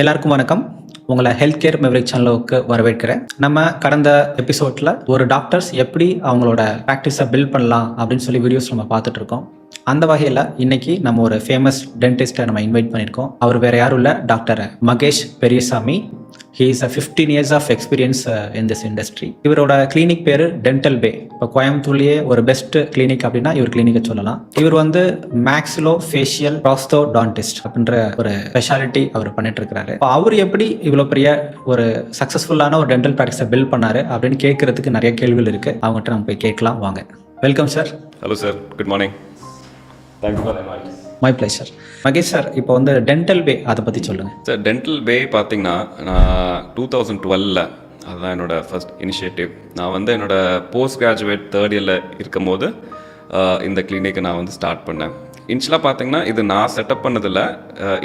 எல்லாருக்கும் வணக்கம். உங்களை ஹெல்த் கேர் மெவரிக் சேனலுக்கு வரவேற்கிறேன். நம்ம கடந்த எபிசோட்ல ஒரு டாக்டர்ஸ் எப்படி அவங்களோட ப்ராக்டிஸை பில்ட் பண்ணலாம் அப்படின்னு சொல்லி வீடியோஸ் நம்ம பார்த்துட்டு இருக்கோம். அந்த வகையில் இன்னைக்கு நம்ம ஒரு ஃபேமஸ் டென்டிஸ்ட்டை நம்ம இன்வைட் பண்ணியிருக்கோம். அவர் வேற யாரும் இல்லை, doctor Mahesh Periyasamy. He is 15 years of experience in this industry. இவரோட கிளினிக் பேர் டென்டல் பே. இப்போ கோயம்புத்தூர்லேயே ஒரு பெஸ்ட் கிளினிக் அப்படின்னா இவர் கிளினிக்கை சொல்லலாம். இவர் வந்து மேக்ஸிலோ ஃபேஷியல் ப்ராஸ்டோடான்டிஸ்ட் அப்படின்ற ஒரு ஸ்பெஷாலிட்டி அவர் பண்ணிட்டு இருக்கிறாரு. இப்போ அவர் எப்படி இவ்வளோ பெரிய ஒரு சக்ஸஸ்ஃபுல்லான ஒரு டென்டல் ப்ராக்டிஸை பில்ட் பண்ணாரு அப்படின்னு கேட்கறதுக்கு நிறைய கேள்விகள் இருக்கு. அவங்ககிட்ட நம்ம போய் கேட்கலாம் வாங்க. Welcome sir. Hello sir, good morning. Thank you for invite. My pleasure. Mahesh sir, இப்போ வந்து டென்டல் பே அதை பற்றி சொல்லுங்கள் சார். டென்டல் பே பார்த்தீங்கன்னா நான் 2012 அதுதான் என்னோடய ஃபர்ஸ்ட் இனிஷியேட்டிவ். நான் வந்து என்னோடய போஸ்ட் கிராஜுவேட் தேர்ட் இயரில் இருக்கும் போது இந்த கிளினிக்கை நான் வந்து ஸ்டார்ட் பண்ணேன். இன்ஷியலாக பார்த்தீங்கன்னா இது நான் செட்டப் பண்ணதில்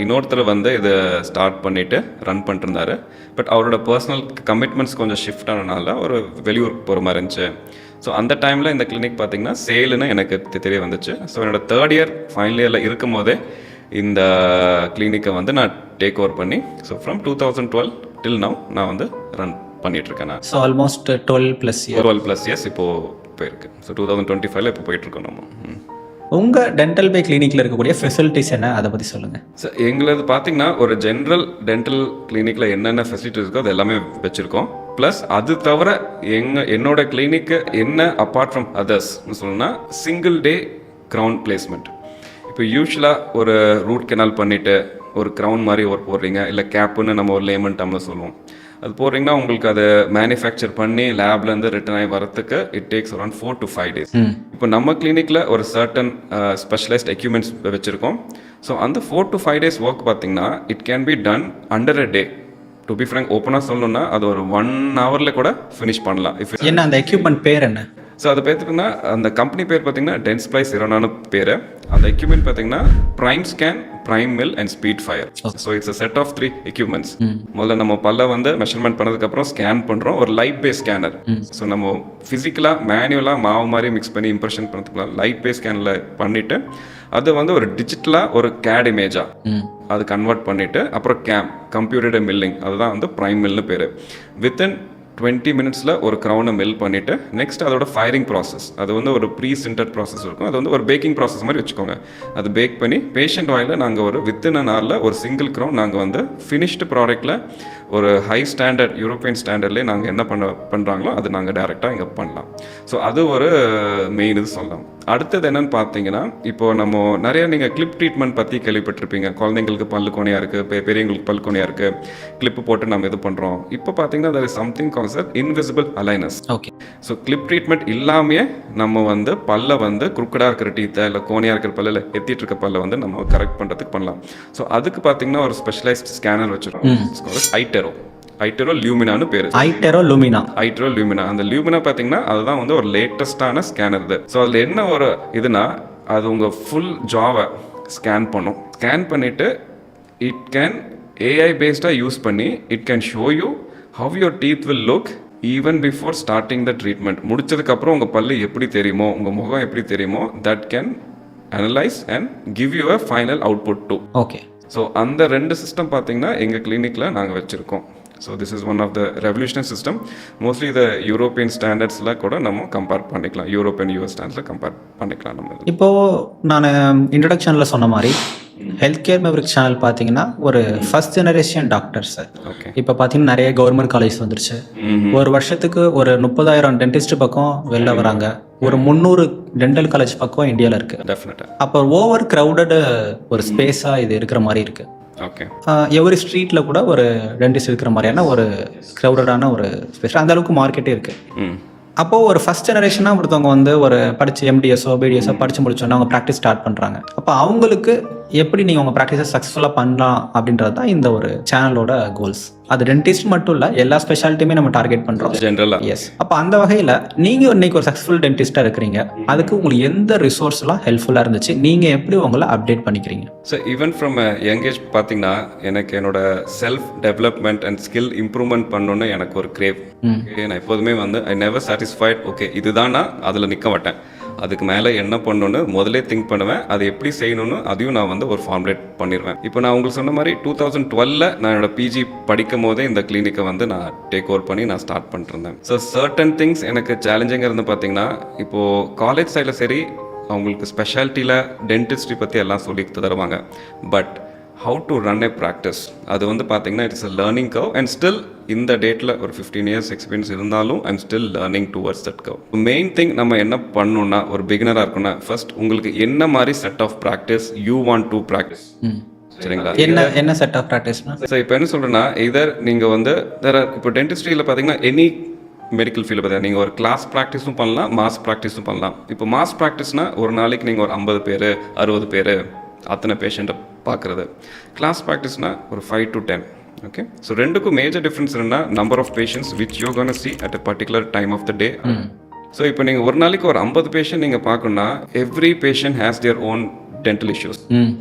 இன்னொருத்தர் வந்து இதை ஸ்டார்ட் பண்ணிவிட்டு ரன் பண்ணிட்டுருந்தாரு. பட் அவரோட பர்சனல் கமிட்மெண்ட்ஸ் கொஞ்சம் ஷிஃப்ட் ஆனதுனால ஒரு வெளியூருக்கு போகிற மாதிரி இருந்துச்சு. ஸோ அந்த டைமில் இந்த கிளினிக் பார்த்தீங்கன்னா சேலுன்னு எனக்கு தெரிய வந்துச்சு. ஸோ என்னோடய தேர்ட் இயர் ஃபைனல் இயரில் இருக்கும் போதே இந்த கிளினிக்கை வந்து நான் டேக் ஓவர் பண்ணி ஸோ ஃப்ரம் 2012 டில் நவ் நான் வந்து ரன் பண்ணிகிட்ருக்கேன். நான் ஸோ ஆல்மோஸ்ட் 12+ இயர்ஸ் இப்போது போயிருக்கு. ஸோ 2025 இப்போ போயிட்டுருக்கோம் நம்ம. உங்கள் டென்டல் பே கிளினிக்கில் இருக்கக்கூடிய ஃபெசிலிட்டிஸ் என்ன, அதை பற்றி சொல்லுங்கள் சார். எங்களது பார்த்தீங்கன்னா ஒரு ஜென்ரல் டென்டல் கிளினிக்கில் என்னென்ன ஃபெசிலிட்டிஸ் இருக்கோ அது எல்லாமே வச்சுருக்கோம். ப்ளஸ் அது தவிர என்னோட கிளினிக்கு என்ன அப்பார்ட் ஃப்ரம் அதர்ஸ்னு சொல்லணும்னா சிங்கிள் டே க்ரௌன் பிளேஸ்மெண்ட். இப்போ யூஸ்வலாக ஒரு ரூட் கெனால் பண்ணிவிட்டு ஒரு க்ரௌன் மாதிரி ஒரு போடுறீங்க, இல்லை கேப்புன்னு நம்ம ஒரு லேமன் டம்மில் சொல்லுவோம். அது போடுறீங்கன்னா உங்களுக்கு அதை மேனுஃபேக்சர் பண்ணி லேப்லேருந்து ரிட்டர்ன் ஆகி வரத்துக்கு it takes around 4 to 5 days. இப்போ நம்ம கிளினிக்கில் ஒரு சர்டன் ஸ்பெஷலைஸ்ட் எக்யூப்மெண்ட்ஸ் வச்சுருக்கோம். ஸோ அந்த 4 to 5 days ஒர்க் பார்த்தீங்கன்னா it can be done under a day. To be frank ஓப்பனாக சொல்லணும்னா அது ஒரு 1 hourல கூட ஃபினிஷ் பண்ணலாம். என்ன அந்த எக்யூப்மெண்ட் பேர் என்ன? ஸோ அதை பார்த்துட்டிங்கன்னா அந்த கம்பெனி பேர் பார்த்தீங்கன்னா டென்ஸ்ப்ளை இரோனான்னு பேர். அந்த எக்யூப்மெண்ட் பார்த்தீங்கன்னா Prime Scan, Prime Mill and Speed Fire. So it's a set of 3 equipments. முதல்ல நம்ம பல்ல வந்து மெஷர்மெண்ட் பண்ணதுக்கப்புறம் ஸ்கேன் பண்ணுறோம், ஒரு லைட் பேஸ் ஸ்கேனர். ஸோ நம்ம ஃபிசிக்கலாக மேனுவலாக மாவு மாதிரி மிக்ஸ் பண்ணி இம்ப்ரெஷன் பண்ணுறதுக்குலாம் லைட் பேஸ் ஸ்கேனில் பண்ணிவிட்டு அது வந்து ஒரு டிஜிட்டலாக ஒரு கேட் இமேஜாக அது கன்வெர்ட் பண்ணிவிட்டு அப்புறம் கம்ப்யூட்டர் மில்லிங், அதுதான் வந்து ப்ரைம் மில்னு பேர். வித்தின் 20 minutesல ஒரு க்ரௌனை மில் பண்ணிவிட்டு நெக்ஸ்ட் அதோட ஃபயரிங் ப்ராசஸ், அது வந்து ஒரு ப்ரீ சின்டர் ப்ராசஸ் இருக்கும். அது வந்து ஒரு பேக்கிங் ப்ராசஸ் மாதிரி வச்சுக்கோங்க. அது பேக் பண்ணி பேஷண்ட் வாயில் நாங்கள் ஒரு வித்தின் அன் ஹவரில் ஒரு சிங்கிள் க்ரௌன் நாங்கள் வந்து ஃபினிஷ்டு ப்ராடக்டில் ஒரு ஹை ஸ்டாண்டர்ட் யூரோப்பியன் ஸ்டாண்டர்ட்லேயே நாங்கள் என்ன பண்ணுறாங்களோ அது நாங்கள் டேரெக்டாக இங்கே பண்ணலாம். ஸோ அது ஒரு மெயின் இது சொல்லலாம். அடுத்தது என்னென்னு பார்த்தீங்கன்னா இப்போது நம்ம நிறையா நீங்கள் கிளிப் ட்ரீட்மெண்ட் பற்றி கேள்விப்பட்டிருப்பீங்க. குழந்தைங்களுக்கு பல்லு கோணையாக இருக்குது, பெரியவங்களுக்கு பல்லு கோணையாக இருக்குது, கிளிப்பு போட்டு நம்ம இது பண்ணுறோம். இப்போ பார்த்தீங்கன்னா there is something called invisible aligners. Okay. So clip treatment இல்லாமையே நம்ம வந்து பல்ல வந்து குறுக்கடாக இருக்கிற டீத்தை இல்லை கோணையாக இருக்கிற பல்லில் எத்திட்டு இருக்க பல்ல வந்து நம்ம கரெக்ட் பண்ணுறதுக்கு பண்ணலாம். ஸோ அதுக்கு பார்த்தீங்கன்னா ஒரு ஸ்பெஷலைஸ்ட் ஸ்கேனர் வச்சுருக்கோம். ஐட்டெரோ லூமினான்னு பேர். ஐட்டெரோ லூமினா. அந்த லூமினா பார்த்தீங்கன்னா அதுதான் வந்து ஒரு லேட்டஸ்டான ஸ்கேனர் இது. ஸோ அதில் என்ன ஒரு இதுனா அது உங்கள் ஃபுல் ஜாவை ஸ்கேன் பண்ணும். ஸ்கேன் பண்ணிவிட்டு இட் கேன் ஏஐ பேஸ்டாக யூஸ் பண்ணி it can show you how your teeth will look even before starting the treatment. முடிச்சதுக்கப்புறம் உங்கள் பல்லு எப்படி தெரியுமோ, உங்கள் முகம் எப்படி தெரியுமோ, that can analyse and give you a final output too. Okay. So அந்த 2 சிஸ்டம் பார்த்தீங்கன்னா எங்கள் கிளினிக்கில் நாங்கள் வச்சுருக்கோம். So this is one of the revolutionary system. Mostly இதை யூரோப்பியன் ஸ்டாண்டர்ட்ஸில் கூட நம்ம கம்பேர் பண்ணிக்கலாம், யூரோப்பியன் யூஎஸ் ஸ்டாண்டர்ட்ஸில் கம்பேர் பண்ணிக்கலாம் நம்ம. இப்போது நான் இன்ட்ரடக்ஷனில் சொன்ன மாதிரி ஹெல்த் கேர் மெவரிக் சேனல் பார்த்தீங்கன்னா ஒரு ஃபர்ஸ்ட் ஜெனரேஷன் டாக்டர்ஸ். ஓகே. இப்போ பார்த்தீங்கன்னா நிறைய கவர்மெண்ட் காலேஜ் வந்துருச்சு. ஒரு வருஷத்துக்கு ஒரு 30,000 டென்டிஸ்ட் பக்கம் வெளில வராங்க. ஒரு 300 டென்டல் காலேஜ் பக்கம் இந்தியாவில் இருக்குது. டெஃபினட்டாக. அப்போ ஓவர் க்ரௌடட் ஒரு ஸ்பேஸாக இது இருக்கிற மாதிரி இருக்குது. ஓகே. எவரி ஸ்ட்ரீட்டில் கூட ஒரு டென்டிஸ்ட் இருக்கிற மாதிரியான ஒரு க்ரௌடடான ஒரு ஸ்பேஸ், அந்த அளவுக்கு மார்க்கெட்டே இருக்குது. அப்போது ஒரு ஃபஸ்ட் ஜெனரேஷனாக ஒருத்தவங்க வந்து ஒரு படித்து எம்டிஎஸ்ஓ பிடிஎஸ்ஓ படித்து முடிச்சோன்னா அவங்க ப்ராக்டிஸ் ஸ்டார்ட் பண்ணுறாங்க. அப்போ அவங்களுக்கு எப்படி நீங்கள் உங்கள் ப்ராக்டிஸை சக்ஸஸ்ஃபுல்லாக பண்ணலாம் அப்படின்றது தான் இந்த ஒரு சேனலோட கோல்ஸ். அது டென்டிஸ்ட் மட்டும் இல்லை, எல்லா ஸ்பெஷாலிட்டியுமே நம்ம டார்கெட் பண்ணுறோம் ஜென்ரலாக. எஸ். அப்போ அந்த வகையில் நீங்கள் இன்னைக்கு ஒரு சக்ஸஸ்ஃபுல் டென்டிஸ்ட்டாக இருக்கிறீங்க, அதுக்கு உங்களுக்கு எந்த ரிசோர்ஸ்லாம் ஹெல்ப்ஃபுல்லாக இருந்துச்சு, நீங்கள் எப்படி உங்களை அப்டேட் பண்ணிக்கிறீங்க? So even from young age பார்த்தீங்கன்னா எனக்கு என்னோட self development and skill improvement பண்ணணுன்னு எனக்கு ஒரு கிரேவ். நான் எப்போதுமே வந்து ஐ நெவர் சாட்டிஸ்ஃபைட். ஓகே இதுதான் நான் அதில் நிற்க மாட்டேன். அதுக்கு மேலே என்ன பண்ணணும்னு முதல்ல திங்க் பண்ணுவேன், அதை எப்படி செய்யணும்னு அதையும் நான் வந்து ஒரு ஃபார்முலேட் பண்ணிடுவேன். இப்போ நான் உங்களுக்கு சொன்ன மாதிரி 2012 நான் என்னோட பிஜி படிக்கும் போதே இந்த கிளினிக்கை வந்து நான் டேக் ஓவர் பண்ணி நான் ஸ்டார்ட் பண்ணிருந்தேன். ஸோ சர்டன் திங்ஸ் எனக்கு சேலஞ்சிங்காக இருந்து பார்த்தீங்கன்னா, இப்போது காலேஜ் சைடில் சரி அவங்களுக்கு ஸ்பெஷாலிட்டியில் டென்டிஸ்ட்ரி பற்றி எல்லாம் சொல்லி தருவாங்க. But how to run a practice அது வந்து பார்த்தீங்கன்னா it's a learning curve and still இந்த டேட்டில் ஒரு 15 years எக்ஸ்பீரியன்ஸ் இருந்தாலும் I'm still learning towards that curve. Main thing நம்ம என்ன பண்ணணும்னா, ஒரு பிகினராக இருக்குன்னா ஃபர்ஸ்ட் உங்களுக்கு என்ன மாதிரி set of practice you want to practice, சரிங்களா? என்ன செட் ஆஃப் ப்ராக்டிஸ்னா? ஸோ இப்போ என்ன சொல்கிறேன்னா, இதர் நீங்கள் வந்து இப்போ டென்டிஸ்ட்ரியில் பார்த்தீங்கன்னா எனி மெடிக்கல் ஃபீல்டு பார்த்தீங்கன்னா நீங்கள் ஒரு கிளாஸ் ப்ராக்டிஸும் பண்ணலாம், மாஸ் ப்ராக்டிஸும் பண்ணலாம். இப்போ மாஸ் ப்ராக்டிஸ்னால் ஒரு நாளைக்கு நீங்கள் ஒரு 50 பேர் 60 பேர் அத்தனை பேஷண்ட்டை பார்க்குறது. கிளாஸ் ப்ராக்டிஸ்னால் ஒரு 5 to 10. ஓகே, ஸோ ரெண்டுக்கும் மேஜர் டிஃப்ரென்ஸ் என்னன்னா number of patients which you gonna see at a particular time of the day. So இப்போ நீங்கள் ஒரு நாளைக்கு ஒரு 50 பேஷண்ட் நீங்கள் பார்க்கணுன்னா every patient has their own dental issues.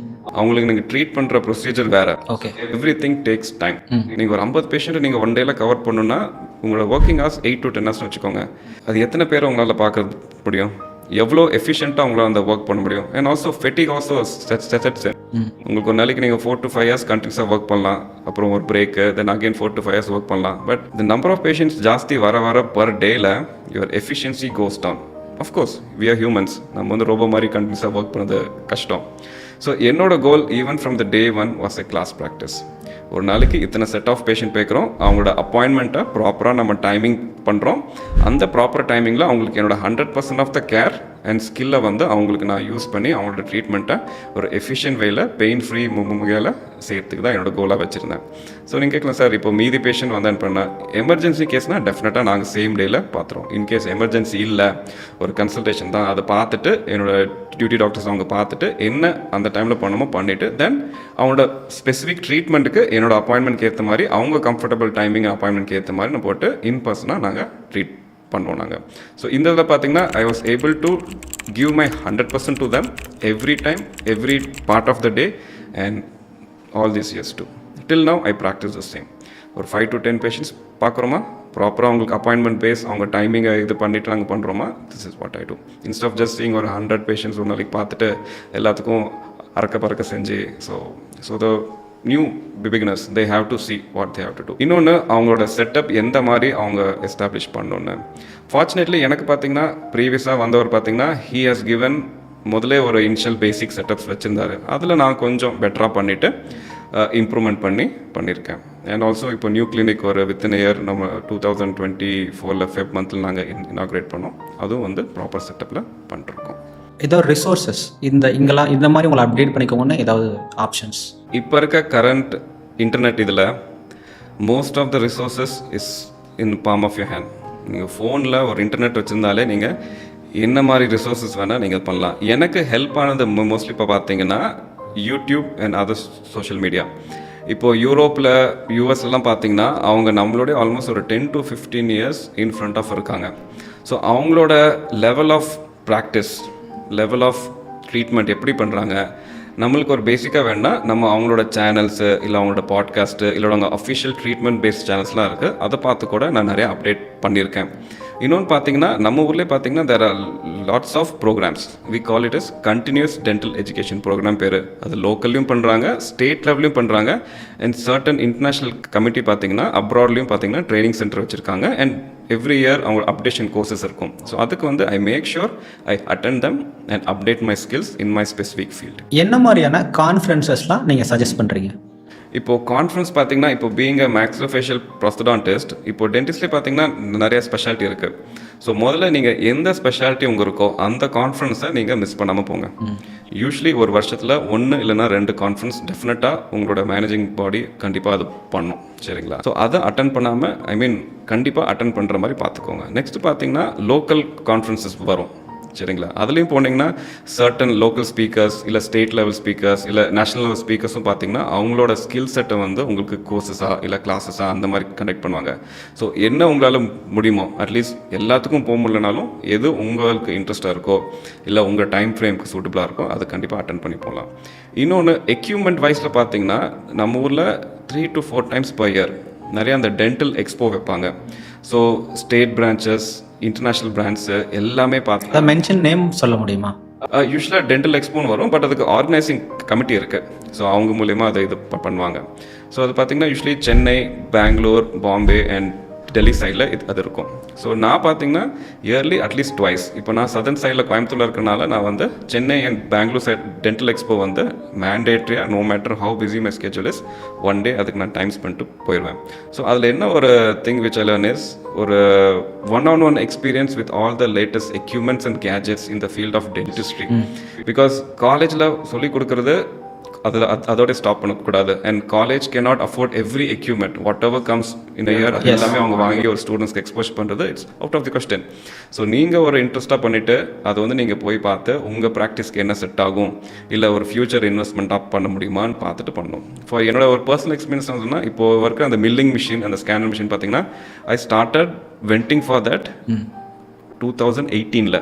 அவங்களுக்கு நீங்கள் ட்ரீட் பண்ணுற ப்ரொசீஜர் வேறு. Okay, everything takes time. நீங்கள் ஒரு 50 பேஷண்ட்டை நீங்கள் ஒன் டேல கவர் பண்ணணுன்னா உங்களோட ஒர்க்கிங் ஹவர்ஸ் 8 to 10 hours வச்சுக்கோங்க. அது எத்தனை பேர் உங்களால் பார்க்க முடியும், எவ்வளோ எஃபிஷியண்ட்டாக உங்களால் அந்த ஒர்க் பண்ண முடியும். And also ஃபெட்டிக் also sets. உங்களுக்கு ஒரு நாளைக்கு நீங்கள் 4 to 5 hours கண்டினியூஸாக ஒர்க் பண்ணலாம், அப்புறம் ஒரு break, then again 4 to 5 hours work பண்ணலாம். But the number of patients ஜாஸ்தி வர பர் டேல your efficiency goes down. Of course we are humans, நம்ம வந்து ரோபோ மாதிரி கண்டினியூஸாக ஒர்க் பண்ணது கஷ்டம். ஸோ என்னோட goal even from the day 1 was a class practice. ஒரு நாளைக்கு இத்தனை செட் ஆஃப் பேஷண்ட் பேக்கிறோம், அவங்களோட அப்பாயின்மெண்ட்டை ப்ராப்பராக நம்ம டைமிங் பண்ணுறோம். அந்த ப்ராப்பர் டைமிங்கில் அவங்களுக்கு என்னோட 100% ஆஃப் த கேர் அண்ட் ஸ்கில்லை வந்து அவங்களுக்கு நான் யூஸ் பண்ணி அவங்களோட ட்ரீட்மெண்ட்டை ஒரு எஃபிஷியன்ட் வேல பெயின் ஃப்ரீ முகையில் செய்யறதுக்கு தான் என்னோட கோலாக வச்சுருந்தேன். ஸோ நீங்கள் கேட்கலாம் சார், இப்போ மீதி பேஷண்ட் வந்தேன்னு பண்ணால் எமர்ஜென்சி கேஸ்னால் டெஃபினட்டாக நாங்கள் சேம் டேயில் பார்த்துருவோம். இன்கேஸ் எமர்ஜென்சி இல்லை, ஒரு கன்சல்டேஷன் தான், அதை பார்த்துட்டு என்னோட டியூட்டி டாக்டர்ஸ் அவங்க பார்த்துட்டு என்ன அந்த டைமில் பண்ணணுமோ பண்ணிவிட்டு தென் அவங்களோட ஸ்பெசிஃபிக் ட்ரீட்மெண்ட்டுக்கு என்னோட அப்பாயின்மெண்ட்க்கு ஏற்ற மாதிரி அவங்க கம்ஃபர்டபுள் டைமிங் அப்பாயின்மெண்ட்க்கு ஏற்ற மாதிரி நான் போட்டு இன் பர்சனாக நாங்கள் ட்ரீட் பண்ணுவோம் நாங்கள். ஸோ இந்த இதில் பார்த்தீங்கன்னா I was able to give my 100% to them every time every part of the day and all this years too. Till now I practice the same. ஒரு 5 to 10 பேஷண்ட்ஸ் பார்க்குறோமா, ப்ராப்பராக அவங்களுக்கு அப்பாயின்மெண்ட் பேஸ் அவங்க டைமிங்கை இது பண்ணிவிட்டு நாங்கள் பண்ணுறோமா, this is what I do. Instead of just seeing ஒரு 100 patients ஒரு நாளைக்கு பார்த்துட்டு எல்லாத்துக்கும் அறக்க பறக்க செஞ்சு so the new beginners they have to see what they have to do. இன்னொன்று அவங்களோட செட்டப் எந்த மாதிரி அவங்க எஸ்டாப்ளிஷ் பண்ணணுன்னு. ஃபார்ச்சுனேட்லி எனக்கு பார்த்தீங்கன்னா ப்ரீவியஸாக வந்தவர் பார்த்தீங்கன்னா ஹீ ஹஸ் கிவன் முதலே ஒரு இனிஷியல் பேசிக் செட்டப்ஸ் வச்சுருந்தாரு. அதில் நான் கொஞ்சம் பெட்டராக பண்ணிவிட்டு இம்ப்ரூவ்மெண்ட் பண்ணியிருக்கேன். அண்ட் ஆல்சோ இப்போ நியூ கிளினிக் ஒரு வித்தின் இயர் நம்ம 2024 ஃபெப் மந்தில் நாங்கள் இனாக்ரேட் பண்ணோம். அதுவும் வந்து ப்ராப்பர் செட்டப்பில் பண்ணிருக்கோம். ஏதாவது ரிசோர்ஸஸ் இங்கெல்லாம் இந்த மாதிரி உங்களை அப்டேட் பண்ணிக்கோங்கன்னு ஏதாவது ஆப்ஷன்ஸ்? இப்போ இருக்க கரண்ட் இன்டர்நெட் இதில் most of the resources is in palm of your hand. நீங்கள் ஃபோனில் ஒரு இன்டர்நெட் வச்சுருந்தாலே நீங்கள் என்ன மாதிரி ரிசோர்ஸஸ் வேணால் நீங்கள் பண்ணலாம். எனக்கு ஹெல்ப் ஆனது மோஸ்ட்லி இப்போ பார்த்தீங்கன்னா YouTube and other social media. இப்போது யூரோப்பில் யூஎஸ்லாம் பார்த்தீங்கன்னா அவங்க நம்மளோட ஆல்மோஸ்ட் ஒரு 10 to 15 years in front of இருக்காங்க. ஸோ அவங்களோட level of practice, level of treatment எப்படி பண்ணுறாங்க, நம்மளுக்கு ஒரு பேசிக்காக வேணால் நம்ம அவங்களோட சேனல்ஸு இல்லை அவங்களோட பாட்காஸ்ட்டு இல்லை அவங்க அஃபிஷியல் ட்ரீட்மெண்ட் பேஸ்ட் சேனல்ஸ்லாம் இருக்குது, அதை பார்த்து கூட நான் நிறைய அப்டேட் பண்ணியிருக்கேன். இன்னொன்று பார்த்தீங்கன்னா நம்ம ஊர்லேயே பார்த்தீங்கன்னா there are lots of programmes. We call it is continuous dental education programme பேர். அது லோக்கல்லையும் பண்ணுறாங்க, ஸ்டேட் லெவல்லையும் பண்ணுறாங்க. அண்ட் சர்டன் இன்டர்நேஷ்னல் கமிட்டி பார்த்தீங்கன்னா அப்ராட்லையும் பார்த்தீங்கன்னா ட்ரைனிங் சென்டர் வச்சுருக்காங்க. அண்ட் எவ்ரி இயர் அவங்க அப்டேஷன் கோர்சஸ் இருக்கும். ஸோ அதுக்கு வந்து I make sure I attend them and update my skills in my specific field. என்ன மாதிரியான கான்ஃபரன்சஸ்லாம் நீங்கள் சஜஸ்ட் பண்ணுறீங்க? இப்போது கான்ஃபரன்ஸ் பார்த்தீங்கன்னா இப்போ பீயிங் அ மேக்ஸிலோஃபேஷியல் ப்ரோஸ்டோடான்டிஸ்ட் இப்போ டென்டிஸ்ட்லேயே பார்த்தீங்கன்னா நிறைய ஸ்பெஷாலிட்டி இருக்குது. ஸோ முதல்ல நீங்கள் எந்த ஸ்பெஷாலிட்டி உங்கள் இருக்கோ அந்த கான்ஃபரன்ஸை நீங்கள் மிஸ் பண்ணாமல் போங்க. யூஸ்வலி ஒரு வருஷத்தில் 1 இல்லைனா 2 கான்ஃபரன்ஸ் டெஃபினட்டாக உங்களோட மேனேஜிங் பாடி கண்டிப்பாக அது பண்ணும், சரிங்களா? ஸோ அதை அட்டன் பண்ணாமல் கண்டிப்பாக அட்டன் பண்ணுற மாதிரி பார்த்துக்கோங்க. நெக்ஸ்ட் பார்த்தீங்கன்னா லோக்கல் கான்ஃபரன்சஸ் வரும், சரிங்களா? அதுலேயும் போனீங்கன்னா சர்டன் லோக்கல் ஸ்பீக்கர்ஸ் இல்லை ஸ்டேட் லெவல் ஸ்பீக்கர்ஸ் இல்லை நேஷனல் லெவல் ஸ்பீக்கர்ஸும் பார்த்தீங்கன்னா அவங்களோட ஸ்கில் செட்டை வந்து உங்களுக்கு கோர்சஸாக இல்லை கிளாஸஸாக அந்த மாதிரி கண்டக்ட் பண்ணுவாங்க. ஸோ என்ன உங்களால் முடியுமோ அட்லீஸ்ட் எல்லாத்துக்கும் போக முடியலனாலும் எது உங்களுக்கு இன்ட்ரெஸ்ட்டாக இருக்கோ இல்லை உங்கள் டைம் ஃப்ரேம்க்கு சூட்டபுளாக இருக்கோ அதை கண்டிப்பாக அட்டன் பண்ணி போகலாம். இன்னொன்று எக்யூப்மெண்ட் வைஸில் பார்த்தீங்கன்னா நம்ம ஊரில் 3 to 4 times per year நிறையா அந்த டென்டல் எக்ஸ்போ வைப்பாங்க. So state branches international brands எல்லாமே பார்த்தேன். அதை மென்ஷன் நேம் சொல்ல முடியுமா? யூஸ்வலாக டென்டல் எக்ஸ்போன்னு வரும், பட் அதுக்கு ஆர்கனைசிங் கமிட்டி இருக்குது. ஸோ அவங்க மூலயமா அதை இது பண்ணுவாங்க. ஸோ அது பார்த்திங்கன்னா யூஸ்வலி சென்னை, பெங்களூர், பாம்பே அண்ட் டெல்லி சைடில் அது இருக்கும். ஸோ நான் பார்த்தீங்கன்னா இயர்லி அட்லீஸ்ட் ட்வைஸ், இப்போ நான் சதர்ன் சைடில் கோயம்புத்தூரில் இருக்கனால நான் வந்து Chennai and Bangalore side dental expo வந்து மேண்டேட்ரியாக no matter how busy my schedule is one day அதுக்கு நான் டைம் ஸ்பெண்ட் போயிடுவேன். ஸோ அதில் என்ன ஒரு thing which I learn is ஒரு one experience with all the latest equipments and gadgets in the field of dentistry. Because காலேஜில் சொல்லிக் கொடுக்குறது அதோட ஸ்டாப் பண்ணக்கூடாது. And college cannot afford every equipment whatever comes in year. அது எல்லாமே அவங்க வாங்கி ஒரு ஸ்டூடெண்ட்ஸ்க்கு எக்ஸ்போஸ் பண்ணுறது it's out of the question. So நீங்கள் ஒரு இன்ட்ரெஸ்ட்டாக பண்ணிவிட்டு அதை வந்து நீங்கள் போய் பார்த்து உங்கள் ப்ராக்டிஸ்க்கு என்ன செட் ஆகும், இல்லை ஒரு ஃபியூச்சர் இன்வெஸ்ட்மெண்ட்டாக பண்ண முடியுமான்னு பார்த்துட்டு பண்ணணும். ஃபார் என்னோட ஒரு பர்சனல் எக்ஸ்பீரியன்ஸ் சொன்னால், இப்போது இருக்கிற அந்த மில்லிங் மிஷின், அந்த ஸ்கேனர் மிஷின் பார்த்தீங்கன்னா I started vending for that 2018.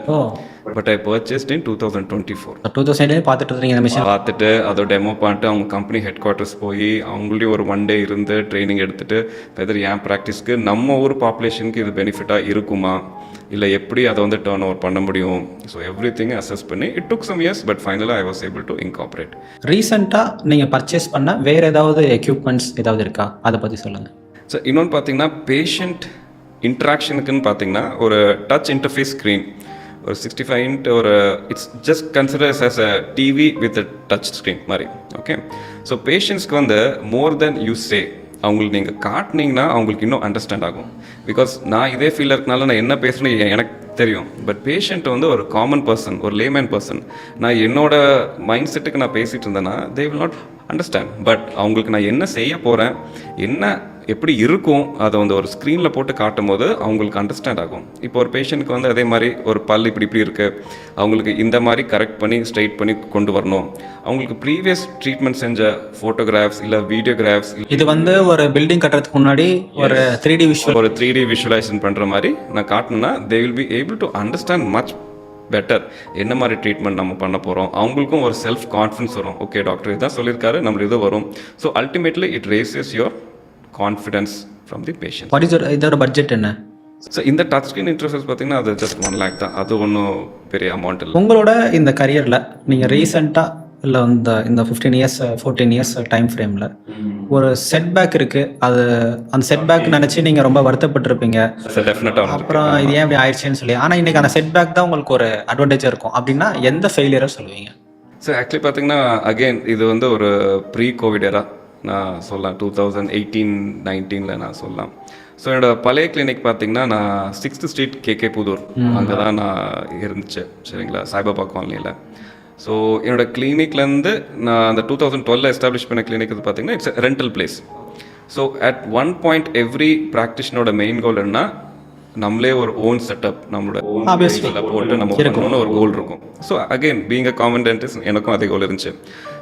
But I purchased in 2024. 2008 பார்த்துட்டு இருந்தீங்க அந்த மிஷின்? பார்த்துட்டு அதை டெமோ பண்ணிட்டு அவங்க கம்பெனி ஹெட் குவார்ட்டர்ஸ் போய் அவங்களையும் ஒரு 1 டே இருந்து ட்ரைனிங் எடுத்துட்டு வெதர் என் ப்ராக்டிஸ்க்கு நம்ம ஊர் பாப்புலேஷனுக்கு இது பெனிஃபிட்டாக இருக்குமா, இல்லை எப்படி அதை வந்து டர்ன் ஓவர் பண்ண முடியும். ஸோ எவ்ரி திங் அசஸ் பண்ணி it took some years, but ஃபைனலாக I was able to incorporate. ரீசெண்டாக நீங்கள் பர்ச்சேஸ் பண்ண வேறு ஏதாவது எக்யூப்மெண்ட்ஸ் ஏதாவது இருக்கா, அதை பற்றி சொல்லுங்கள். ஸோ இன்னொன்று பார்த்தீங்கன்னா பேஷண்ட் இன்ட்ராக்ஷனுக்குன்னு பார்த்தீங்கன்னா ஒரு டச் இன்டர்ஃபேஸ் ஸ்க்ரீன், ஒரு 65 இன்ட் ஒரு it's just considers as a TV with a touch screen மாதிரி. ஓகே, ஸோ பேஷண்ட்ஸ்க்கு வந்து மோர் தென் யூ சே அவங்களுக்கு நீங்கள் காட்டினீங்கன்னா அவங்களுக்கு இன்னும் அண்டர்ஸ்டாண்ட் ஆகும். பிகாஸ் நான் இதே ஃபீல்டில் இருக்கனால நான் என்ன பேசுகிறேன்னு எனக்கு தெரியும். பட் பேஷண்ட் வந்து ஒரு காமன் பர்சன், ஒரு லேமேன் பர்சன். நான் என்னோட மைண்ட் செட்டுக்கு நான் பேசிகிட்டு இருந்தேன்னா they will not understand. But அவங்களுக்கு நான் என்ன செய்ய போகிறேன், என்ன எப்படி இருக்கும், அதை வந்து ஒரு ஸ்க்ரீனில் போட்டு காட்டும் போது அவங்களுக்கு அண்டர்ஸ்டாண்ட் ஆகும். இப்போ ஒரு பேஷண்ட்டுக்கு வந்து அதே மாதிரி ஒரு பல் இப்படி இருக்குது, அவங்களுக்கு இந்த மாதிரி கரெக்ட் பண்ணி ஸ்ட்ரைட் பண்ணி கொண்டு வரணும். அவங்களுக்கு ப்ரீவியஸ் ட்ரீட்மெண்ட் செஞ்ச ஃபோட்டோகிராஃப்ஸ் இல்லை வீடியோகிராஃப்ஸ், இது வந்து ஒரு பில்டிங் கட்டுறதுக்கு முன்னாடி ஒரு 3D விஷுவலைசேஷன் பண்ணுற மாதிரி நான் காட்டினேன்னா they will be able to understand much better என்ன மாதிரி ட்ரீட்மெண்ட் நம்ம பண்ண போகிறோம். அவங்களுக்கும் ஒரு செல்ஃப் கான்ஃபிடன்ஸ் வரும். ஓகே டாக்டர் இதுதான் சொல்லியிருக்காரு, நம்மளுக்கு இது வரும். So ultimately it raises your confidence from the patient. இதோட பட்ஜெட் என்ன? ஸோ இந்த டச் ஸ்க்ரீன் இன்டர்ஃபேஸ் பார்த்தீங்கன்னா அது ஜஸ்ட் 1 lakh தான். அது ஒன்றும் பெரிய அமௌண்ட் இல்லை. உங்களோட இந்த கரியரில் நீங்கள் ரீசெண்டாக இல்லை இந்த 15 இயர்ஸ் 14 இயர்ஸ் டைம் ஃப்ரேமில் ஒரு செட்பேக் இருக்குது, அது அந்த செட்பேக் நினச்சி நீங்கள் ரொம்ப வருத்தப்பட்டிருப்பீங்க. டெஃபினட்டாக அப்புறம் இது ஏன் இப்படி ஆயிடுச்சுன்னு சொல்லி. ஆனால் இன்றைக்கி அந்த செட்பேக் தான் உங்களுக்கு ஒரு அட்வான்டேஜாக இருக்கும் அப்படின்னா எந்த ஃபெயிலியரை சொல்லுவீங்க? ஸோ ஆக்சுவலி பார்த்தீங்கன்னா அகெயின் இது வந்து ஒரு ப்ரீ கோவிட் எரா நான் சொல்லலாம். 2018-19 நான் சொல்லலாம். ஸோ என்னோட பழைய கிளினிக் பார்த்தீங்கன்னா நான் 6th ஸ்ட்ரீட் KK புதூர் அங்கே தான் நான் இருந்துச்சு. சரிங்களா, சாய்பாபா காலனியில். ஸோ என்னோட கிளினிக்லேருந்து நான் அந்த 2012 எஸ்டாப்ளிஷ் பண்ண கிளினிக் பார்த்தீங்கன்னா it's rental place. So at one point every ப்ராக்டிஷனோட மெயின் கோல் என்ன, நம்மளே ஒரு ஓன் செட்டப் நம்மளோட போட்டு நம்ம பண்ணணும்னு ஒரு கோல் இருக்கும். So again being a common dentist எனக்கும் அதே கோல் இருந்துச்சு.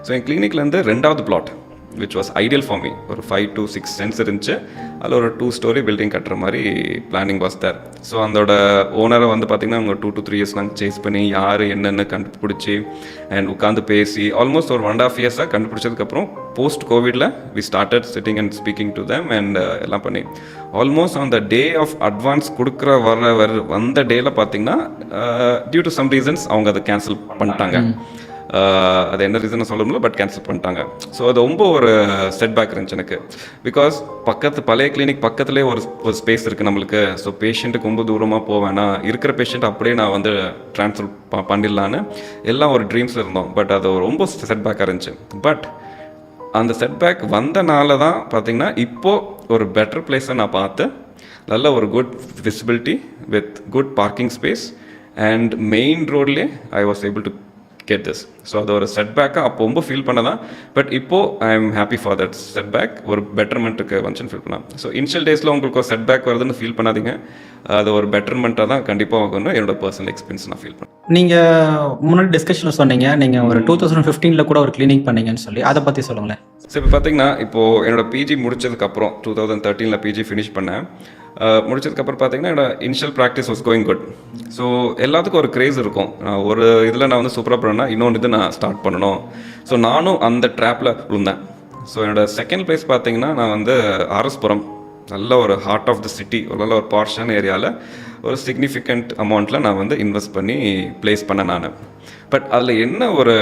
ஸோ என் கிளினிக்லேருந்து 2வது plot which was ideal for me. ஒரு 5 to 6 cents இருந்துச்சு. அதில் ஒரு 2 story பில்டிங் கட்டுற மாதிரி பிளானிங் வாஸ் தேர். ஸோ அதோட ஓனரை வந்து பார்த்திங்கன்னா அவங்க 2 to 3 years நாங்கள் சேஸ் பண்ணி யார் என்னென்ன கண்டுபிடிச்சி அண்ட் உட்காந்து பேசி ஆல்மோஸ்ட் ஒரு 1.5 years கண்டுபிடிச்சதுக்கப்புறம் போஸ்ட் கோவிடில் we started sitting and speaking to them and எல்லாம் பண்ணி almost on the day of advance கொடுக்குற வந்த டேயில் பார்த்திங்கன்னா டியூ டு சம் ரீசன்ஸ் அவங்க அதை கேன்சல் பண்ணிட்டாங்க. அது என்ன ரீசன் சொல்ல முடியல, பட் கேன்சல் பண்ணிட்டாங்க. ஸோ அது ரொம்ப ஒரு செட்பேக் இருந்துச்சு எனக்கு. பிகாஸ் பழைய கிளினிக் பக்கத்துலேயே ஒரு ஸ்பேஸ் இருக்குது நம்மளுக்கு. ஸோ பேஷண்ட்டுக்கு ரொம்ப தூரமாக போவேன்னா இருக்கிற பேஷண்ட் அப்படியே நான் வந்து ட்ரான்ஸ்ஃபர் பண்ணிடலான்னு எல்லாம் ஒரு ட்ரீம்ஸில் இருந்தோம். பட் அது ரொம்ப செட்பேக்காக இருந்துச்சு. பட் அந்த செட்பேக் வந்தனால தான் பார்த்திங்கன்னா இப்போது ஒரு பெட்டர் பிளேஸை நான் பார்த்து நல்ல ஒரு good visibility with good parking space and main ரோட்லேயே I was able to get this. So அது ஒரு செட்பேக்காக அப்போ ரொம்ப ஃபீல் பண்ணதான். பட் இப்போது I'm happy for that setback. ஒரு பெட்டர்மெண்ட்டுக்கு வந்துச்சுன்னு ஃபீல் பண்ணலாம். ஸோ இனிஷியல் டேஸில் உங்களுக்கு ஒரு செட்பேக் வருதுன்னு ஃபீல் பண்ணாதீங்க. அது ஒரு பெட்டர்மெண்ட்டாக தான் கண்டிப்பாக ஆகணும். என்னோட பர்சனல் எக்ஸ்பீரியன்ஸ் நான் ஃபீல் பண்ணேன். நீங்கள் முன்னாடி டிஸ்கஷனில் சொன்னீங்க நீங்கள் ஒரு 2015 கூட ஒரு கிளினிக் பண்ணீங்கன்னு சொல்லி, அதை பற்றி சொல்லுங்களேன். ஸோ இப்போ பார்த்தீங்கன்னா இப்போது என்னோட PG முடிச்சதுக்கப்புறம் 2013 PG ஃபினிஷ் பண்ணேன். முடிச்சதுக்கப்புறம் பார்த்தீங்கன்னா என்னோட initial practice was going good. So எல்லாத்துக்கும் ஒரு க்ரேஸ் இருக்கும். ஒரு இதில் நான் வந்து சூப்பராக பண்ணேன்னா இன்னொன்று இது நான் ஸ்டார்ட் பண்ணணும். ஸோ நானும் அந்த ட்ராப்பில் விழுந்தேன். ஸோ என்னோட செகண்ட் பிளேஸ் பார்த்தீங்கன்னா நான் வந்து RS புரம் நல்ல ஒரு ஹார்ட் ஆஃப் த சிட்டி நல்ல ஒரு பார்ஷன் ஏரியாவில் ஒரு சிக்னிஃபிகண்ட் அமௌண்ட்டில் நான் வந்து இன்வெஸ்ட் பண்ணி ப்ளேஸ் பண்ணேன் நான். பட் அதில் என்ன ஒரு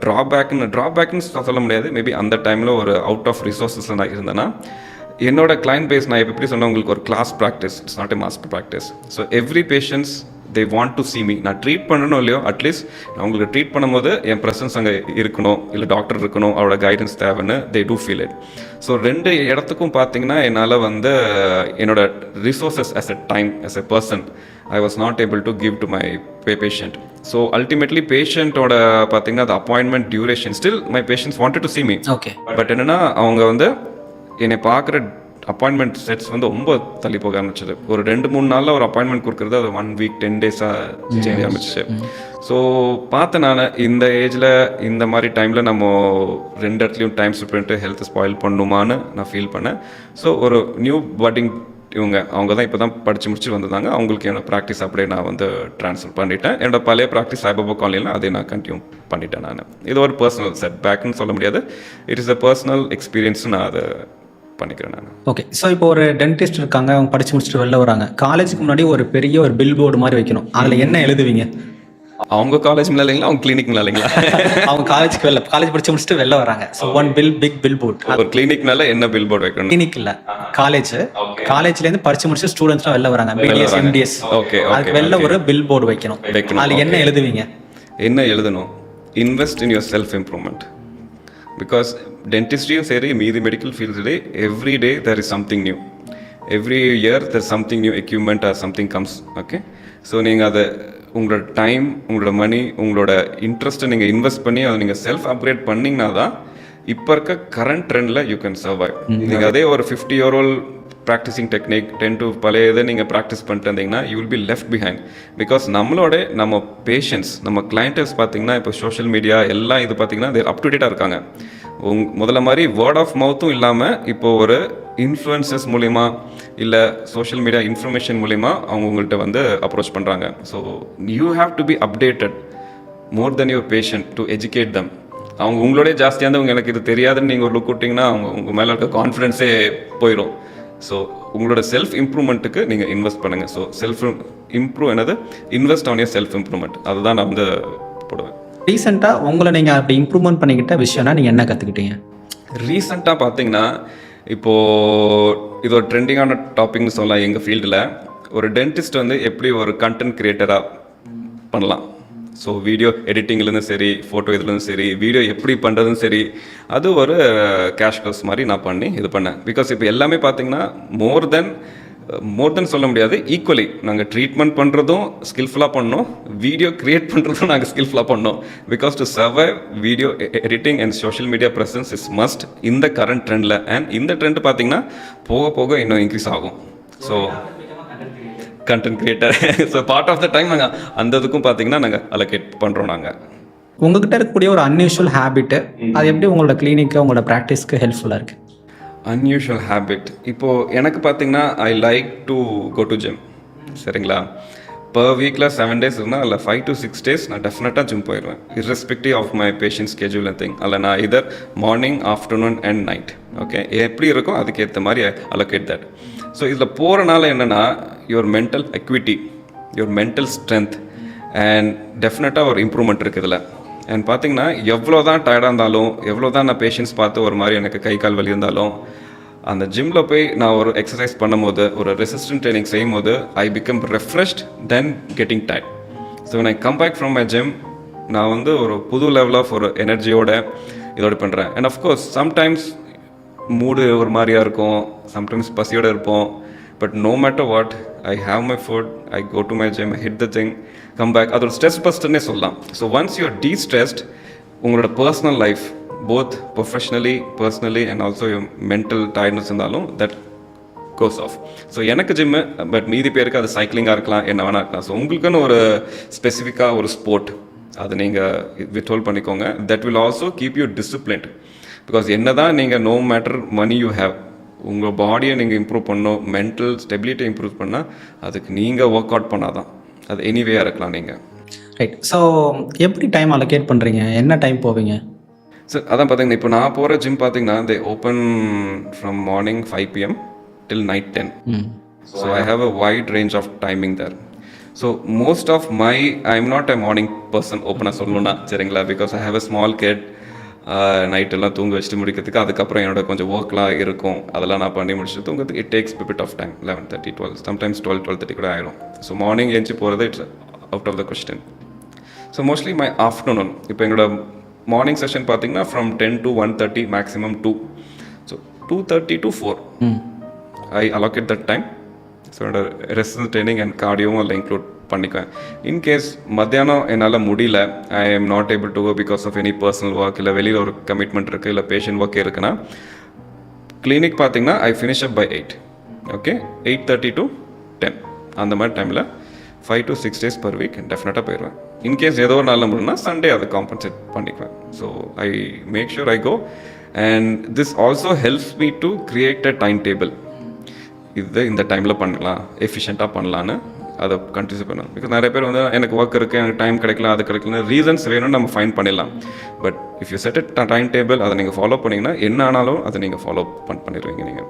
ட்ராபேக்னு சொல்ல முடியாது. மேபி அந்த டைமில் ஒரு அவுட் ஆஃப் ரிசோர்ஸஸில் நான் இருந்தேன்னா, என்னோட கிளைண்ட் பேஸ் நான் எப்படி சொன்னேன் உங்களுக்கு, ஒரு class practice, it's not a master practice. So every patients they want to see me. நான் ட்ரீட் பண்ணணும் இல்லையோ, அட்லீஸ்ட் நான் உங்களுக்கு ட்ரீட் பண்ணும்போது என் ப்ரெசன்ஸ் அங்கே இருக்கணும், இல்லை டாக்டர் இருக்கணும், அவரோட கைடன்ஸ் தேவைன்னு they do feel it. So 2 இடத்துக்கும் பார்த்தீங்கன்னா என்னால் வந்து என்னோட resources as a time, as a person, I was not able to give to my patient. So ultimately பேஷண்ட்டோட பார்த்தீங்கன்னா the appointment duration, still my patients wanted to see me. Okay. But என்னென்னா அவங்க வந்து என்னை பார்க்குற அப்பாயின்மெண்ட் செட்ஸ் வந்து ரொம்ப தள்ளி போக ஆரம்பிச்சது. ஒரு 2-3 நாளில் ஒரு அப்பாயின்மெண்ட் கொடுக்குறது அது 1 வீக் 10 டேஸாக சேஞ்ச் ஆரம்பிச்சிச்சு. ஸோ பார்த்தேன் நான் இந்த ஏஜில் இந்த மாதிரி டைமில் நம்ம 2 இடத்துலையும் டைம் ஸ்பெண்ட் பண்ணிட்டு ஹெல்த் ஸ்பாயில் பண்ணுமான்னு நான் ஃபீல் பண்ணேன். ஸோ ஒரு நியூ பட்டிங் அவங்க தான் இப்போ தான் படித்து முடிச்சு வந்திருந்தாங்க. அவங்களுக்கு என்னோட ப்ராக்டிஸ் அப்படியே நான் வந்து ட்ரான்ஸ்ஃபர் பண்ணிட்டேன். என்னோட பழைய ப்ராக்டிஸ் சாய்பாபா காலனியில் அதே நான் கண்டினியூ பண்ணிட்டேன் நான். இது ஒரு பர்சனல் செட் பேக்னு சொல்ல முடியாது, it is a personal experience. நான் அதை பண்ணிக்கிறேன் நான். ஓகே. ஸோ இப்போ ஒரு டென்டிஸ்ட் இருக்காங்க, அவங்க படிச்சு முடிச்சுட்டு வெளில வராங்க. காலேஜுக்கு முன்னாடி ஒரு பெரிய ஒரு பில் போர்டு மாதிரி வைக்கணும், அதில் என்ன எழுதுவீங்க? அவங்க காலேஜ் மேலே இல்லைங்களா, அவங்க கிளினிக் மேலே இல்லைங்களா? அவங்க காலேஜ் படிச்சு முடிச்சுட்டு வெளில வராங்க. So one big billboard. ஒரு கிளினிக்னால என்ன பில் போர்டு வைக்கணும்? கிளினிக் இல்லை, காலேஜ்லேருந்து படிச்சு முடிச்சு ஸ்டூடெண்ட்ஸ்லாம் வெளில வராங்க, பிடிஎஸ் எம்டிஎஸ். ஓகே. அதுக்கு வெளில ஒரு பில் போர்டு வைக்கணும். அதில் என்ன எழுதுவீங்க? என்ன எழுதணும்? Invest in your self improvement. Because டென்டிஸ்ட்ரியும் சரி, மீதி மெடிக்கல் ஃபீல்ட்ஸிலே every day there is something new. Every year there something new equipment or something comes. Okay. So நீங்கள் அதை உங்களோட டைம், உங்களோட மணி, உங்களோட இன்ட்ரெஸ்ட்டை நீங்கள் இன்வெஸ்ட் பண்ணி அதை நீங்கள் செல்ஃப் அப்கிரேட் பண்ணிங்கன்னா தான் இப்போ இருக்க கரண்ட் ட்ரெண்டில் யூ கேன் சர்வைவ். நீங்கள் அதே ஒரு 50-year-old ப்ராக்டிசிங் டெக்னிக் 10 to பழைய இதை நீங்கள் ப்ராக்டிஸ் பண்ணிட்டு இருந்தீங்கன்னா you will be left behind. Because நம்ம பேஷண்ட்ஸ், நம்ம கிளைண்டர்ஸ் பார்த்தீங்கன்னா இப்போ சோஷியல் மீடியா எல்லாம் இது பார்த்தீங்கன்னா தேர் அப் டு டேட்டாக இருக்காங்க. முதல்ல மாதிரி வேர்ட் ஆஃப் மவுத்தும் இல்லாமல் இப்போ ஒரு இன்ஃப்ளூயன்சஸ் மூலிமா இல்லை சோஷியல் மீடியா இன்ஃபர்மேஷன் மூலிமா அவங்க உங்கள்கிட்ட வந்து அப்ரோச் பண்ணுறாங்க. So you have to be updated more then your patient to educate தம். அவங்க உங்களோடய ஜாஸ்தியாக இருந்தவங்க எனக்கு இது தெரியாதுன்னு நீங்கள் ஒரு லுக் விட்டிங்கன்னா அவங்க உங்கள் மேலே இருக்க கான்ஃபிடென்ஸே போயிடும். ஸோ உங்களோட செல்ஃப் இம்ப்ரூவ்மெண்ட்டுக்கு நீங்கள் இன்வெஸ்ட் பண்ணுங்கள். ஸோ செல்ஃப் இம்ப்ரூவ் என்னது, invest on your self improvement. அதுதான் நான் வந்து போடுவேன். ரீசெண்டாக உங்களை நீங்கள் அப்படி இம்ப்ரூவ்மெண்ட் பண்ணிக்கிட்ட விஷயம்னா நீங்கள் என்ன கற்றுக்கிட்டீங்க? ரீசெண்டாக பார்த்தீங்கன்னா இப்போது இது ஒரு ட்ரெண்டிங்கான டாபிக்னு சொல்லலாம். எங்கள் ஃபீல்டில் ஒரு டென்டிஸ்ட் வந்து எப்படி ஒரு கண்டென்ட் க்ரியேட்டராக பண்ணலாம். ஸோ வீடியோ எடிட்டிங்லேருந்து சரி, ஃபோட்டோ இதுலேருந்து சரி, வீடியோ எப்படி பண்ணுறதுன்னு சரி, அது ஒரு கேஷ் கோர்ஸ் மாதிரி நான் பண்ணி இது பண்ணேன். பிகாஸ் இப்போ எல்லாமே பார்த்தீங்கன்னா மோர் தென் சொல்ல முடியாது, ஈக்குவலி நாங்கள் ட்ரீட்மெண்ட் பண்ணுறதும் ஸ்கில்ஃபுல்லாக பண்ணோம், வீடியோ க்ரியேட் பண்ணுறதும் நாங்கள் ஸ்கில்ஃபுல்லாக பண்ணோம். Because to survive video editing and social media presence is must இந்த கரண்ட் ட்ரெண்டில். அண்ட் இந்த ட்ரெண்ட் பார்த்தீங்கன்னா போக போக இன்னும் இன்க்ரீஸ் ஆகும். So content creator, so part of the time நாங்கள் அந்த இதுக்கும் பார்த்தீங்கன்னா நாங்கள் அலோகேட் பண்ணுறோம். நாங்கள் உங்ககிட்ட இருக்கக்கூடிய ஒரு அன்யூஷுவல் ஹேபிட்டு, அது எப்படி உங்களோட கிளினிக்கு உங்களோட ப்ராக்டிஸ்க்கு ஹெல்ப்ஃபுல்லாக இருக்குது? அன்யூஷுவல் ஹேபிட் இப்போது எனக்கு பார்த்தீங்கன்னா I like to go to gym. சரிங்களா? பர் வீக்கில் 7 days இருந்தால் அதில் 5 to 6 days நான் டெஃபினட்டாக ஜிம் போயிடுவேன், irrespective of my patient schedule and thing. அதில் நான் either morning, afternoon and night. Okay, எப்படி இருக்கோ அதுக்கேற்ற மாதிரி அலோகேட் தட். ஸோ இதில் போகிறனால என்னென்னா your mental acuity, your mental strength and டெஃபினட்டாக ஒரு இம்ப்ரூவ்மெண்ட் இருக்குது இதில். அண்ட் பார்த்தீங்கன்னா எவ்வளோ தான் டயர்டாக இருந்தாலும், எவ்வளோ தான் நான் பேஷண்ட்ஸ் பார்த்து ஒரு மாதிரி எனக்கு கை கால் வலி இருந்தாலும், அந்த ஜிம்மில் போய் நான் ஒரு எக்ஸசைஸ் பண்ணும்போது, ஒரு ரெசிஸ்டன்ட் ட்ரைனிங் செய்யும் போது I become refreshed then getting tired. So when I come back from my gym, நான் வந்து ஒரு புது லெவல் ஆஃப் ஒரு எனர்ஜியோட இதோட பண்ணுறேன். அண்ட் அஃப்கோர்ஸ் சம்டைம்ஸ் மூடு ஒரு மாதிரியாக இருக்கும், சம்டைம்ஸ் பசியோடு இருப்போம். But no matter what, I have my food, I go to my gym, I hit the thing, come back. அது ஒரு ஸ்ட்ரெஸ் பஸ்டர்னே சொல்லலாம். So once you are destressed, உங்களோட personal life both professionally, personally and also your mental tiredness இருந்தாலும் that goes off. So எனக்கு gym, but மீதி பேருக்கு அது சைக்கிளிங்காக இருக்கலாம், என்ன வேணா இருக்கலாம். ஸோ உங்களுக்குன்னு ஒரு ஸ்பெசிஃபிக்காக ஒரு ஸ்போர்ட் அது நீங்கள் விட்ஹோல்ட் பண்ணிக்கோங்க. That will also keep you disciplined. Because என்ன தான் நீங்கள் no matter money you have, உங்கள் பாடியை நீங்கள் இம்ப்ரூவ் பண்ணணும், மென்டல் ஸ்டெபிலிட்டியை இம்ப்ரூவ் பண்ணால் அதுக்கு நீங்கள் ஒர்க் அவுட் பண்ணாதான், அது எனிவேயாக இருக்கலாம் நீங்கள். ரைட். ஸோ எப்படி டைம் அலோகேட் பண்ணுறீங்க, என்ன டைம் போவீங்க? சார் அதான் பார்த்தீங்கன்னா இப்போ நான் போகிற ஜிம் பார்த்தீங்கன்னா தே open from morning 5 PM till night 10. So I have a wide range of timing there. So most of my, I'm not a morning person, open சொல்லணும்னா சரிங்களா, because I have a small kid. Night எல்லாம் தூங்க வச்சுட்டு முடிக்கிறதுக்கு அதுக்கப்புறம் என்னோட கொஞ்சம் ஒர்க்லாம் இருக்கும், அதெல்லாம் நான் பண்ணி முடிச்சுட்டு தூங்கிறதுக்கு it takes bit of time, 11:30, 12, sometimes 12:30 கூட ஆயிடும். ஸோ மார்னிங் எழுந்து போகிறது it's out of the question. So mostly my afternoon, இப்போ எங்களோட மார்னிங் செஷன் பார்த்தீங்கன்னா from 10 to 1:30, maximum 2. So 2:30 to 4 I allocate that time. So என்னோட ரெசிஸ்டன்ஸ் ட்ரைனிங் அண்ட் கார்டியோவும் அதில் இன்க்ளூட் பண்ணிக்குவேன். இன்கேஸ் மத்தியானம் என்னால் முடியல, I'm not able to go because of any personal work, இல்லை வெளியில் ஒரு கமிட்மெண்ட் இருக்குது, இல்லை பேஷண்ட் ஒர்க் இருக்குன்னா, கிளினிக் பார்த்தீங்கன்னா I finish up by 8. Okay, 8:30 to 10 அந்த மாதிரி டைமில் 5 to 6 days per week டெஃபினட்டாக போயிடுவேன். இன்கேஸ் ஏதோ ஒரு நாளில் முடியும்னா சண்டே அதை காம்பன்சேட் பண்ணிக்குவேன். So I make sure I go, and this also helps me to create a timetable. இது இந்த டைமில் பண்ணலாம், எஃபிஷியண்ட்டாக பண்ணலான்னு அதை கண்டினியூ பண்ணணும். பிகாஸ் நிறைய பேர் வந்து எனக்கு ஒர்க் இருக்குது, எனக்கு டைம் கிடைக்கல, அது கிடைக்கல, ரீசன்ஸ் வேணும்னு நம்ம ஃபைன் பண்ணிடலாம். But if you said time table, அதை நீங்கள் ஃபாலோ பண்ணிங்கன்னா என்ன ஆனாலும் அதை நீங்கள் ஃபாலோ பண்ணிடுவீங்க நீங்கள்.